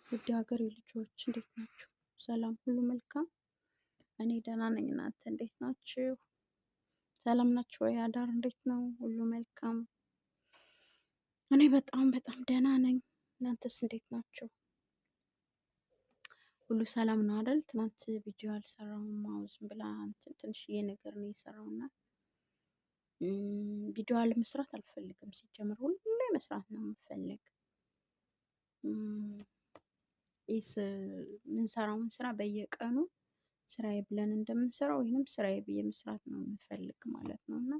ውድ ሀገሬ ልጆች እንዴት ናችሁ? ሰላም ሁሉ መልካም? እኔ ደህና ነኝ። እናንተ እንዴት ናችሁ? ሰላም ናችሁ ወይ? አዳር እንዴት ነው? ሁሉ መልካም? እኔ በጣም ደህና ነኝ። እናንተስ እንዴት ናችሁ? ሁሉ ሰላም ነው አይደል? ትናንት ቪዲዮ አልሰራሁም። ዝም ብላ ትንሽዬ ነገር ነው የሰራውና ቪዲዮ አለመስራት አልፈልግም። ሲጀምር ሁሌ መስራት ነው የምፈልግ። የምንሰራውን ስራ በየቀኑ ስራዬ ብለን እንደምንሰራው ወይንም ስራዬ ብዬ መስራት ነው የምፈልግ ማለት ነው። እና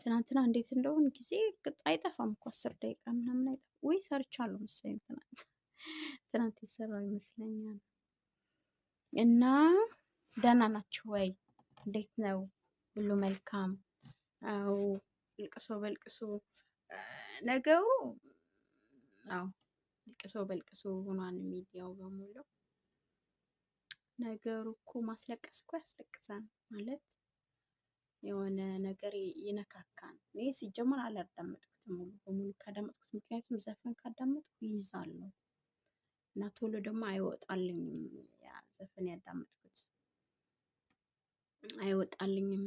ትናንትና እንዴት እንደሆነ ጊዜ አይጠፋም እኮ 10 ደቂቃ ምናምን አይጠፋም ወይ? ሰርቻለሁ መሰለኝ ትናንት የሰራው ይመስለኛል። እና ደህና ናችሁ ወይ? እንዴት ነው? ሁሉ መልካም? አዎ ልቅሶ በልቅሶ ነገሩ አዎ ልቅሶ በልቅሶ ሆኗል ሚዲያው በሙሉ። ነገሩ እኮ ማስለቀስ እኮ ያስለቅሳል ማለት የሆነ ነገር ይነካካል። እኔ ሲጀመር አላዳመጥኩትም ሙሉ በሙሉ ካዳመጥኩት፣ ምክንያቱም ዘፈን ካዳመጥኩ ይይዛለሁ እና ቶሎ ደግሞ አይወጣልኝም። ያ ዘፈን ያዳመጥኩት አይወጣልኝም፣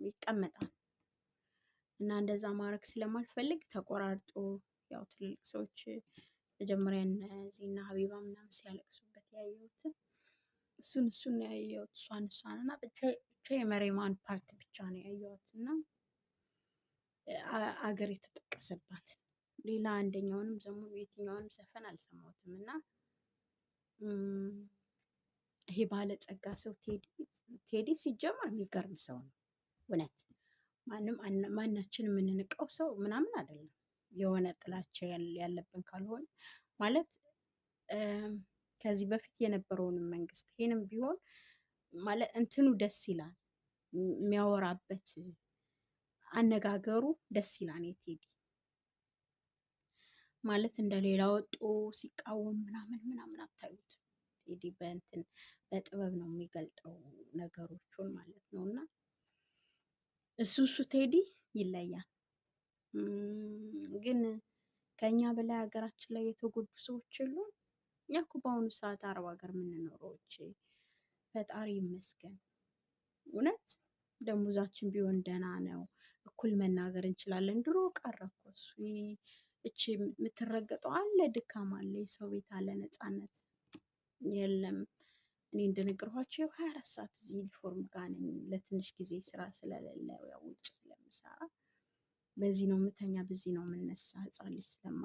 ይቀመጣል እና እንደዛ ማድረግ ስለማልፈልግ ተቆራርጦ ያው ትልልቅ ሰዎች መጀመሪያ እነዚህና ሀቢባ ምናምን ሲያለቅሱበት ያየሁት እሱን ነው ያየሁት። እሷን እና ብቻ የመሬማን ፓርት ብቻ ነው ያየሁት እና አገር የተጠቀሰባት ሌላ አንደኛውንም የትኛውንም ዘፈን አልሰማሁትም። እና ይሄ ባለጸጋ ሰው ቴዲ ሲጀመር የሚገርም ሰው ነው እውነት። ማናችን የምንንቀው ሰው ምናምን አይደለም። የሆነ ጥላቻ ያለብን ካልሆነ ማለት ከዚህ በፊት የነበረውንም መንግስት ይሄንም ቢሆን ማለት እንትኑ ደስ ይላል፣ የሚያወራበት አነጋገሩ ደስ ይላል። የቴዲ ማለት እንደሌላ ወጦ ሲቃወም ምናምን አታዩት። ቴዲ በጥበብ ነው የሚገልጠው ነገሮቹን ማለት ነው። እና እሱ ቴዲ ይለያል። ግን ከኛ በላይ ሀገራችን ላይ የተጎዱ ሰዎች የሉም። እኛ እኮ በአሁኑ ሰዓት አረብ ሀገር የምንኖረዎች ፈጣሪ ይመስገን እውነት ደሞዛችን ቢሆን ደህና ነው፣ እኩል መናገር እንችላለን። ድሮ ቀረ እኮ እሱ። እቺ የምትረገጠው አለ፣ ድካም አለ፣ የሰው ቤት አለ፣ ነፃነት የለም። እኔ እንደነገርኳቸው 24 ሰዓት እዚህ ዩኒፎርም ጋር ነኝ። ለትንሽ ጊዜ ስራ ስለሌለ ያው ውጭ ስለምሰራ በዚህ ነው የምተኛ፣ በዚህ ነው የምነሳ። ህፃን ልጅ ስለማ